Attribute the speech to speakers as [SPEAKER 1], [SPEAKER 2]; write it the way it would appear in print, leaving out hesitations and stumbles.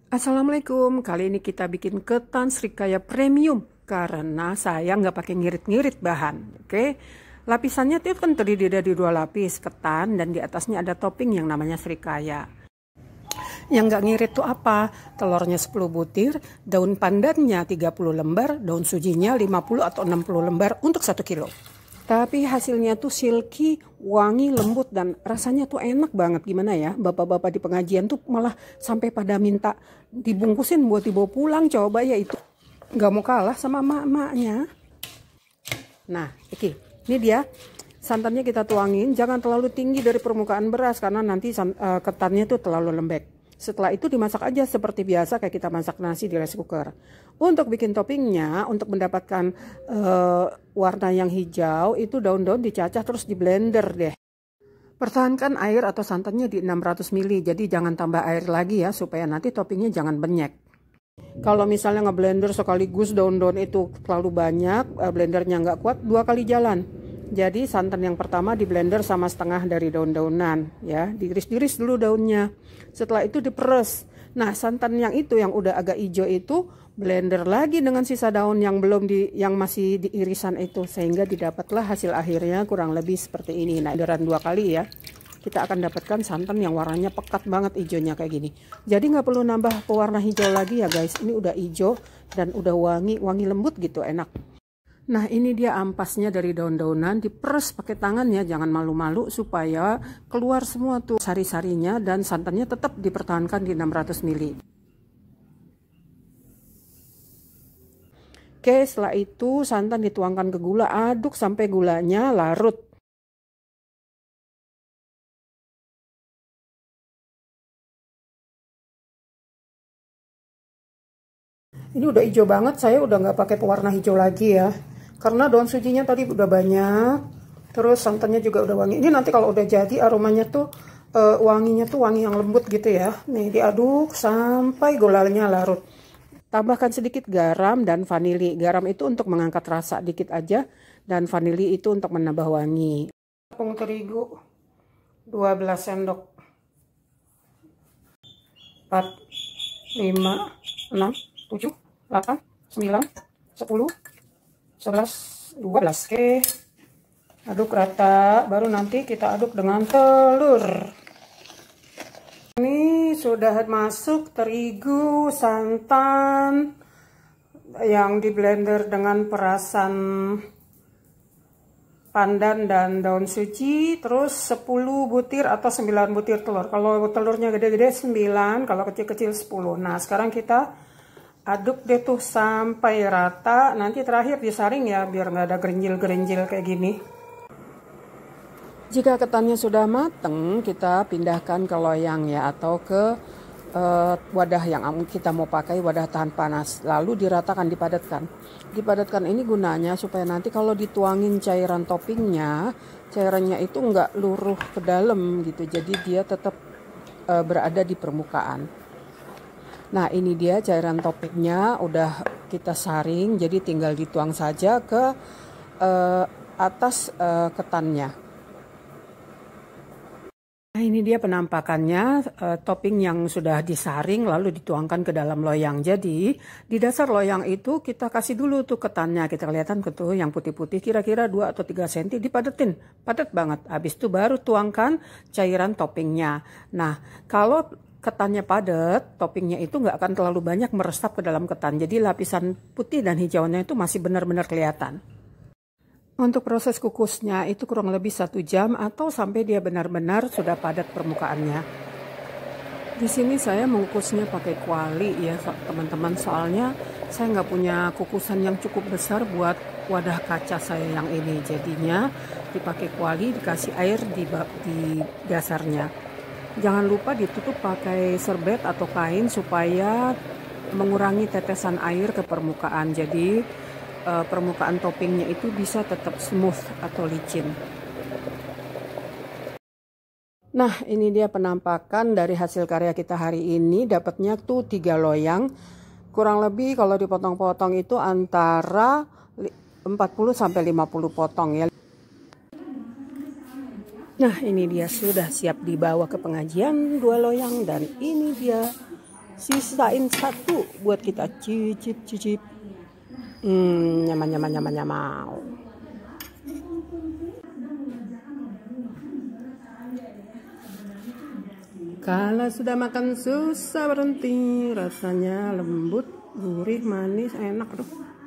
[SPEAKER 1] Assalamualaikum, kali ini kita bikin ketan Srikaya Premium karena saya nggak pakai ngirit-ngirit bahan. Oke, lapisannya itu kan terdiri dari 2 lapis ketan dan di atasnya ada topping yang namanya Srikaya. Yang nggak ngirit tuh apa? Telurnya 10 butir, daun pandannya 30 lembar, daun sujinya 50 atau 60 lembar untuk 1 kilo. Tapi hasilnya tuh silky, wangi, lembut, dan rasanya tuh enak banget. Gimana ya, bapak-bapak di pengajian tuh malah sampai pada minta dibungkusin buat dibawa pulang. Coba ya, itu nggak mau kalah sama emak-emaknya. Nah, ini dia santannya kita tuangin. Jangan terlalu tinggi dari permukaan beras karena nanti ketannya tuh terlalu lembek. Setelah itu dimasak aja seperti biasa kayak kita masak nasi di rice cooker. Untuk bikin toppingnya, untuk mendapatkan warna yang hijau, itu daun-daun dicacah terus di blender deh. Pertahankan air atau santannya di 600 ml, jadi jangan tambah air lagi ya, supaya nanti toppingnya jangan benyek. Kalau misalnya ngeblender sekaligus daun-daun itu terlalu banyak, blendernya nggak kuat, 2 kali jalan. Jadi santan yang pertama di blender sama setengah dari daun-daunan ya, diiris-iris dulu daunnya. Setelah itu diperes. Nah, santan yang itu yang udah agak hijau itu blender lagi dengan sisa daun yang yang masih di irisan itu, sehingga didapatlah hasil akhirnya kurang lebih seperti ini. Nah, blenderan 2 kali ya. Kita akan dapatkan santan yang warnanya pekat banget hijaunya kayak gini. Jadi nggak perlu nambah pewarna hijau lagi ya guys. Ini udah hijau dan udah wangi lembut gitu, enak. Nah, ini dia ampasnya dari daun-daunan, diperes pakai tangan ya, jangan malu-malu supaya keluar semua tuh sari-sarinya dan santannya tetap dipertahankan di 600 ml. Oke, setelah itu santan dituangkan ke gula, aduk sampai gulanya larut. Ini udah hijau banget, saya udah nggak pakai pewarna hijau lagi ya. Karena daun sujinya tadi udah banyak, terus santannya juga udah wangi. Ini nanti kalau udah jadi aromanya tuh wanginya tuh wangi yang lembut gitu ya. Nih diaduk sampai gulanya larut. Tambahkan sedikit garam dan vanili. Garam itu untuk mengangkat rasa dikit aja, dan vanili itu untuk menambah wangi. Tepung terigu 12 sendok. 4, 5, 6, 7, 8, 9, 10, 11, 12. Oke, aduk rata, baru nanti kita aduk dengan telur. Ini sudah masuk terigu, santan yang di blender dengan perasan pandan dan daun suci, terus 10 butir atau 9 butir telur. Kalau telurnya gede-gede 9, kalau kecil-kecil 10. Nah, sekarang kita aduk deh tuh sampai rata, nanti terakhir disaring ya biar nggak ada gerinjil-gerinjil kayak gini. Jika ketannya sudah mateng, kita pindahkan ke loyang ya, atau ke wadah yang kita mau pakai, wadah tahan panas. Lalu diratakan, dipadatkan. Dipadatkan ini gunanya supaya nanti kalau dituangin cairan toppingnya, cairannya itu nggak luruh ke dalam gitu, jadi dia tetap berada di permukaan. Nah, ini dia cairan toppingnya udah kita saring, jadi tinggal dituang saja ke atas ketannya. Nah, ini dia penampakannya, topping yang sudah disaring lalu dituangkan ke dalam loyang. Jadi di dasar loyang itu kita kasih dulu tuh ketannya, kita kelihatan tuh yang putih-putih kira-kira 2 atau 3 cm, dipadetin, padat banget. Habis itu baru tuangkan cairan toppingnya. Nah, kalau ketannya padat, toppingnya itu nggak akan terlalu banyak meresap ke dalam ketan. Jadi lapisan putih dan hijaunya itu masih benar-benar kelihatan. Untuk proses kukusnya itu kurang lebih 1 jam atau sampai dia benar-benar sudah padat permukaannya. Di sini saya mengukusnya pakai kuali ya teman-teman, soalnya saya nggak punya kukusan yang cukup besar buat wadah kaca saya yang ini. Jadinya dipakai kuali, dikasih air di dasarnya. Jangan lupa ditutup pakai serbet atau kain supaya mengurangi tetesan air ke permukaan. Jadi permukaan toppingnya itu bisa tetap smooth atau licin. Nah, ini dia penampakan dari hasil karya kita hari ini. Dapatnya tuh 3 loyang. Kurang lebih kalau dipotong-potong itu antara 40 sampai 50 potong ya. Nah, ini dia sudah siap dibawa ke pengajian 2 loyang, dan ini dia Sisain satu buat kita cicip. Nyaman. Kalau sudah makan susah berhenti, rasanya lembut, gurih, manis, enak. Aduh.